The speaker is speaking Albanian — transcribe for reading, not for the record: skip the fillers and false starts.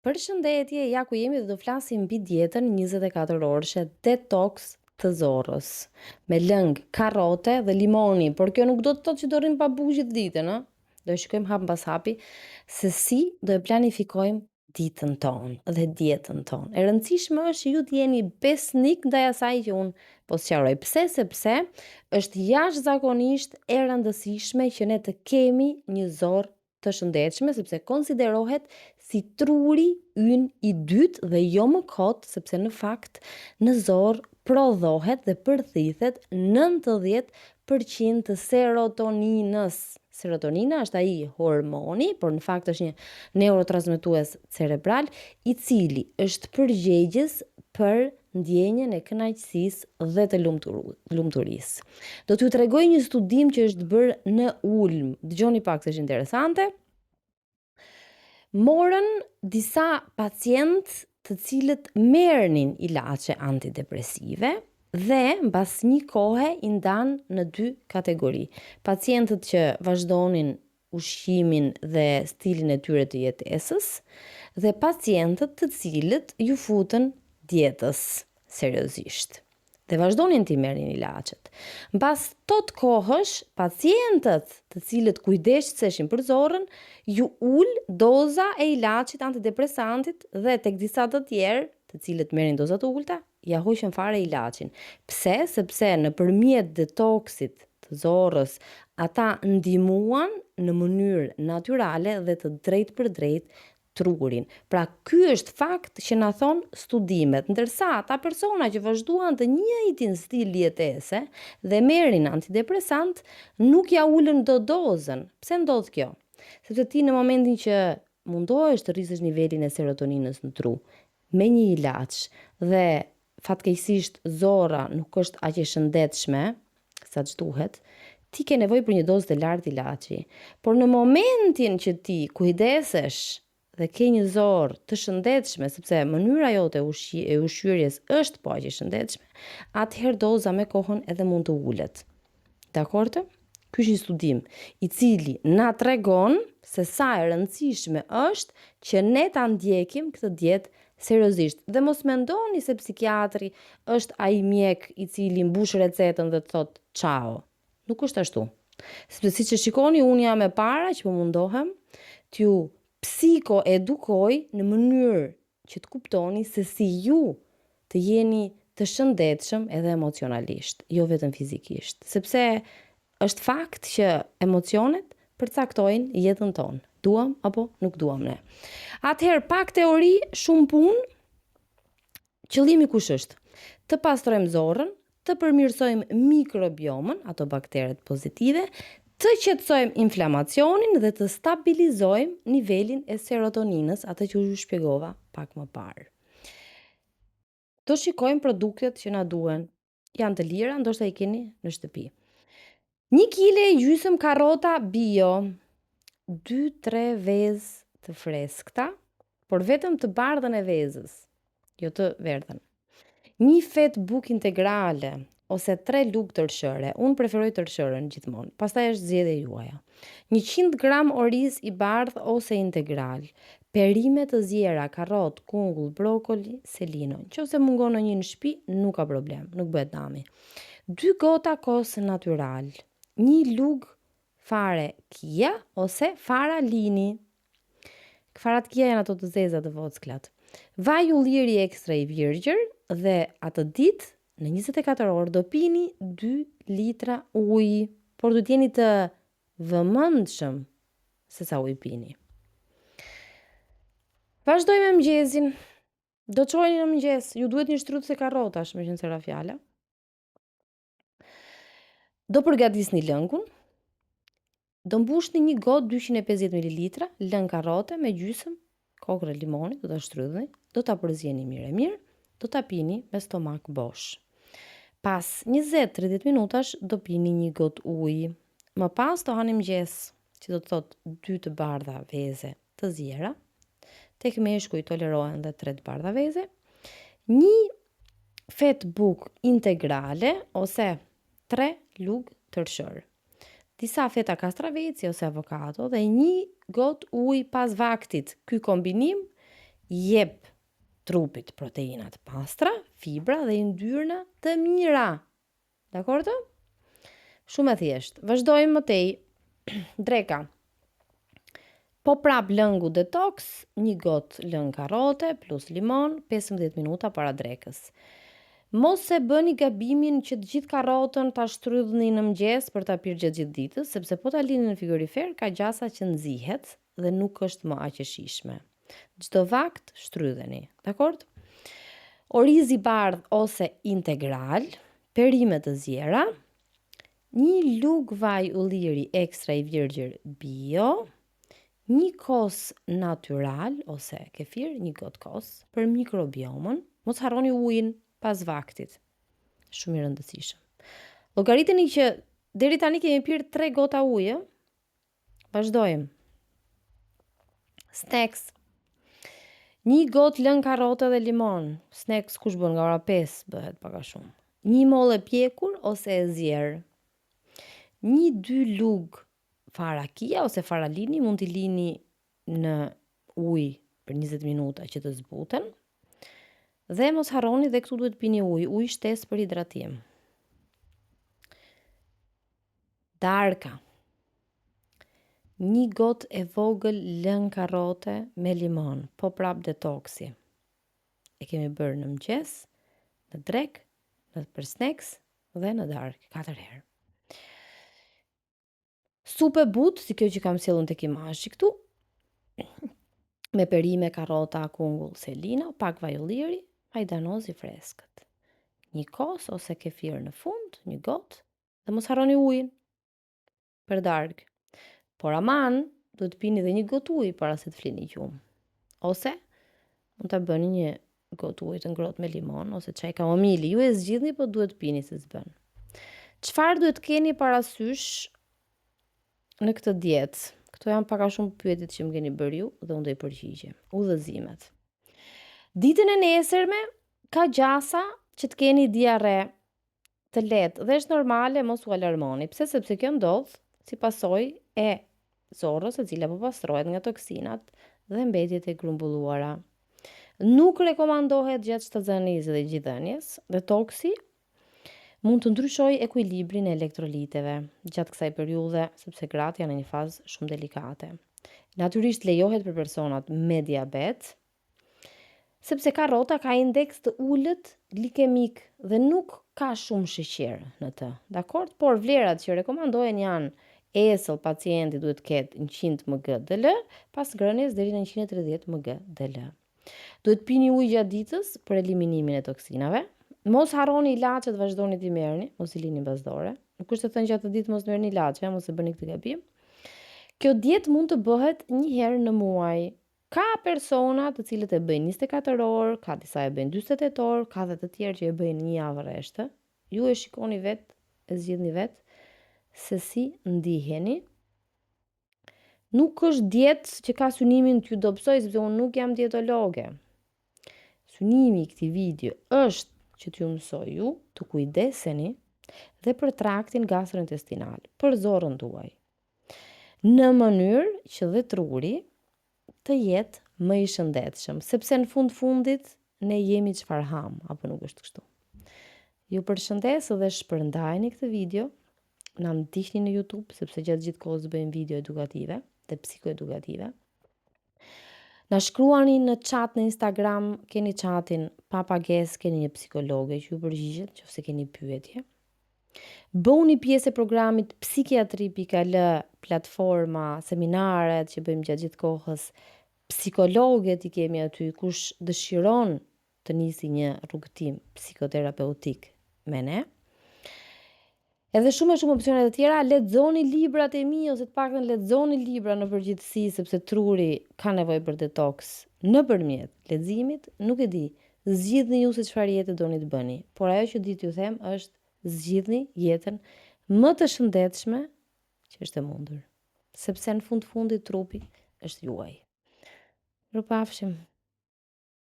Përshëndetje, ja ku jemi dhe do flasim mbi dietën 24 orëshe detox të zorrës, me lëng, karrote dhe limoni, por kjo nuk do të thotë që do rrim pa buzë gjithë ditën, ëh. Do e shikojmë hap pas hapi se si do e planifikojmë ditën tonë dhe dietën tonë. E rëndësishme është që ju të jeni besnik ndaj asaj që unë po sqaroj. Pse? Sepse është jashtëzakonisht e rëndësishme që ne të kemi një zorë të shëndetshme, sepse konsiderohet si truri ynë i dytë dhe jo më kot, sepse në fakt në zorë prodhohet dhe përthithet 90% të serotoninës. Serotonina është ai hormoni, por në fakt është një neurotransmetues cerebral i cili është përgjegjës për ndjenjen e kënaqësisë dhe të lumturisë. Do t'ju tregoj një studim që është bërë në Ulm. Dëgjoni pak se është interesante. Morën disa pacientë të cilët merrnin ilaçe antidepresive dhe mbas një kohe i ndanë në dy kategori. Pacientët që vazhdonin ushqimin dhe stilin e tyre të jetesës dhe pacientët të cilët ju futën dietës seriozisht dhe vazhdonin t'i merrnin ilaçet. Mbas tot kohësh, pacientët të cilët kujdeseshin për zorrën ju ul doza e ilaçit antidepresantit dhe tek disa të tjerë, të cilët merrin doza të ulta, ja hoqën fare ilaçin. Pse? Sepse nëpërmjet detoksit të zorrës ata ndihmuan në mënyrë natyrale dhe të drejtë për drejtë trurin. Pra ky është fakt që na thon studimet, ndërsa ata persona që vazhduan të njëjtin stil jetese dhe merrin antidepresant nuk ja ulën dozën. Pse ndodh kjo? Sepse ti në momentin që mundohesh të rrisësh nivelin e serotoninës në tru me një ilaç dhe fatkeqësisht zorra nuk është aq e shëndetshme sa duhet, ti ke nevojë për një dozë të lartë ilaçi. Por në momentin që ti kujdesesh dhe ke një zorë të shëndetshme, sepse mënyra jote e ushqyerjes është po aq e shëndetshme, atëherë doza me kohën edhe mund të ulet. Dakord? Ky është një studim i cili na tregon se sa e rëndësishme është që ne ta ndjekim këtë dietë seriozisht. Dhe mos mendoni se psikiatri është ai mjek i cili mbush recetën dhe të thotë ciao. Nuk është ashtu. Sepse siç e shikoni, unë jam e para që po mundohem t'ju psikoedukoj në mënyrë që të kuptoni se si ju të jeni të shëndetshëm edhe emocionalisht, jo vetëm fizikisht. Sepse është fakt që emocionet përcaktojnë jetën tonë. Duam apo nuk duam ne. Atëherë pak teori, shumë punë. Qëllimi kush është? Të pastrojmë zorrën, të përmirësojmë mikrobiomën, ato bakteret pozitive, të qetësojmë inflamacionin dhe të stabilizojmë nivelin e serotoninës, atë që ju shpjegova pak më parë. Do shikojmë produktet që na duhen. Janë të lira, ndoshta i keni në shtëpi. 1 kile e gjysmë karrota bio, 2-3 vezë të freskëta, por vetëm të bardhën e vezës, jo të verdhën. 1 fet buk integrale ose 3 lugë tërshëre. Unë preferoj tërshërën gjithmonë. Pastaj është zgjedhja juaja. 100 gram oriz i bardh ose integral. Perime të zjera, karrot, kungull, brokoli, selino. Nëse mungon ndonjë në shtëpi, nuk ka problem, nuk bëhet dami. 2 gota kos natyral. 1 lugë fare kia ose fara lini. Farat kia janë ato të zeza të vocklat. Vaj ulliri ekstra i virgjër dhe atë ditë në 24 orë do pini 2 litra ujë, por do t'jeni të vëmendshëm se sa ujë pini. Vazhdoj me mëngjesin. Do çojeni në mëngjes, ju duhet një shtrudhë karrotash, me qenë se ra fjala. Do përgatisni lëngun. Do mbushni një gotë 250 ml lëng karrote me gjysmë kokër e limonit, do ta shtrydhni, do ta përzjeni mirë, do ta pini me stomak bosh. Pas 20-30 minutash do pini një gotë ujë. Më pas do hani mëngjes, që do të thotë 2 të bardha veze të zjera. Tek meshkuj tolerohen dhe 3 të bardha veze. 1 fet buk integrale ose 3 lugë tërshër. Disa feta kastraveci ose avokado dhe 1 gotë ujë pas vaktit. Ky kombinim jep trupit proteinat pastra, fibra dhe yndyrna të mira. Dakor? Shumë e thjesht. Vazhdojmë mëtej. Dreka. Po prap lëngu detox, 1 gotë lëng karote plus limon, 15 minuta para drekës. Mos e bëni gabimin që të gjithë karotën ta shtrydhni në mëngjes për ta pirë gjatë gjithë ditës, sepse po ta lini në frigorifer ka gjasa që nxihet dhe nuk është më aq e shijshme. Çdo vakt shtrydheni, dakor? Oriz i bardh ose integral, perime të zjera, 1 lug vaj ulliri ekstra i virgjër bio, 1 kos natural ose kefir, 1 gotë kos për mikrobiomën, mos harroni ujin pas vaktit. Shumë i rëndësishëm. Llogariteni që deri tani kemi pirë 3 gota ujë. Vazhdojmë. Snacks. 1 gotë lëng karote dhe limon. Snacks kush bën nga ora 5 bëhet pak a shumë. 1 mollë pjekur ose e zjerë. 1-2 lug farakia ose faralini, mund t'i lini në ujë për 20 minuta që të zbuten. Dhe mos harroni dhe këtu duhet pini ujë shtesë për hidratim. Darka. 1 gotë e vogël lëng karote me limon, po prap detoksi. E kemi bërë në mëngjes, në drek, në për snacks dhe në darkë 4 herë. Supe but, si kjo që kam sjellun tek imazhi këtu, me perime, karota, kungull, selina, pak vaj ulliri, majdanoz i freskët. 1 kos ose kefir në fund, 1 gotë, dhe mos harroni ujin për darkë. Por aman, duhet pini dhe 1 gotë ujë para se të flini gjumë. Ose mund ta bëni 1 gotë ujë të ngrohtë me limon ose çaj kamomili. Ju e zgjidhni, po duhet pini se s'bën. Çfarë duhet keni parasysh në këtë dietë? Këto janë pak a shumë pyetjet që më keni bërë ju dhe unë do i përgjigjem. Udhëzimet. Ditën e nesërme ka gjasa që të keni diarre të lehtë dhe është normale, mos u alarmoni. Pse? Sepse kjo ndodh si pasojë e zorrës, e cila po pastrohet nga toksinat dhe mbetjet e grumbulluara. Nuk rekomandohet gjatë shtazënisë dhe gjithënies, detoksi mund të ndryshojë ekuilibrin e elektroliteve gjatë kësaj periudhe, sepse gratë janë në një fazë shumë delikate. Natyrisht lejohet për personat me diabet, sepse karrota ka indeks të ulët glikemik dhe nuk ka shumë sheqer në të. Dakor? Por vlerat që rekomandohen janë esëll pacienti duhet të ketë 100 mg dl, pas ngrënies deri në 130 mg dl. Duhet pini ujë gjatë ditës për eliminimin e toksinave. Mos harroni ilaçet, vazhdoni t'i merrni, mos i lini bazdore. Nuk është të thënë gjatë ditës mos merrni ilaçe, mos e bëni këtë gabim. Kjo dietë mund të bëhet 1 herë në muaj. Ka persona të cilët e bëjnë 24 orë, ka disa e bëjnë 48 orë, ka dhe të tjerë që e bëjnë 1 javë rreshtë. Ju e shikoni vetë, e zgjidhni vetë se si ndiheni. Nuk është dietë që ka synimin t'ju dobësoj, sepse unë nuk jam dietologe. Synimi i këtij video është që t'ju mësoj ju të kujdeseni dhe për traktin gastrointestinal, për zorrën tuaj, në mënyrë që dhe truri të jetë më i shëndetshëm, sepse në fundit ne jemi çfarë ham, apo nuk është kështu. Ju përshëndes dhe shpërndajeni këtë video, na ndiqni në YouTube, sepse gjatë gjithë kohës bëjmë video edukative dhe psikoedukative. Na shkruani në chat në Instagram, keni chatin pa pagesë, keni një psikologe që ju përgjigjet nëse keni pyetje. Bëuni pjesë e programit psikiatri.al, platforma, seminaret që bëjmë gjatë gjithë kohës. Psikologët i kemi aty, kush dëshiron të nisi një rrugëtim psikoterapeutik me ne. Edhe shumë opsione të tjera, lexoni librat e mi ose të paktën lexoni libra në përgjithësi, sepse truri ka nevojë për detoks nëpërmjet leximit. Nuk e di, zgjidhni ju se çfarë jete doni të bëni, por ajo që di t'ju them është zgjidhni jetën më të shëndetshme që është e mundur, sepse në fundit trupi është juaj. Mirupafshim.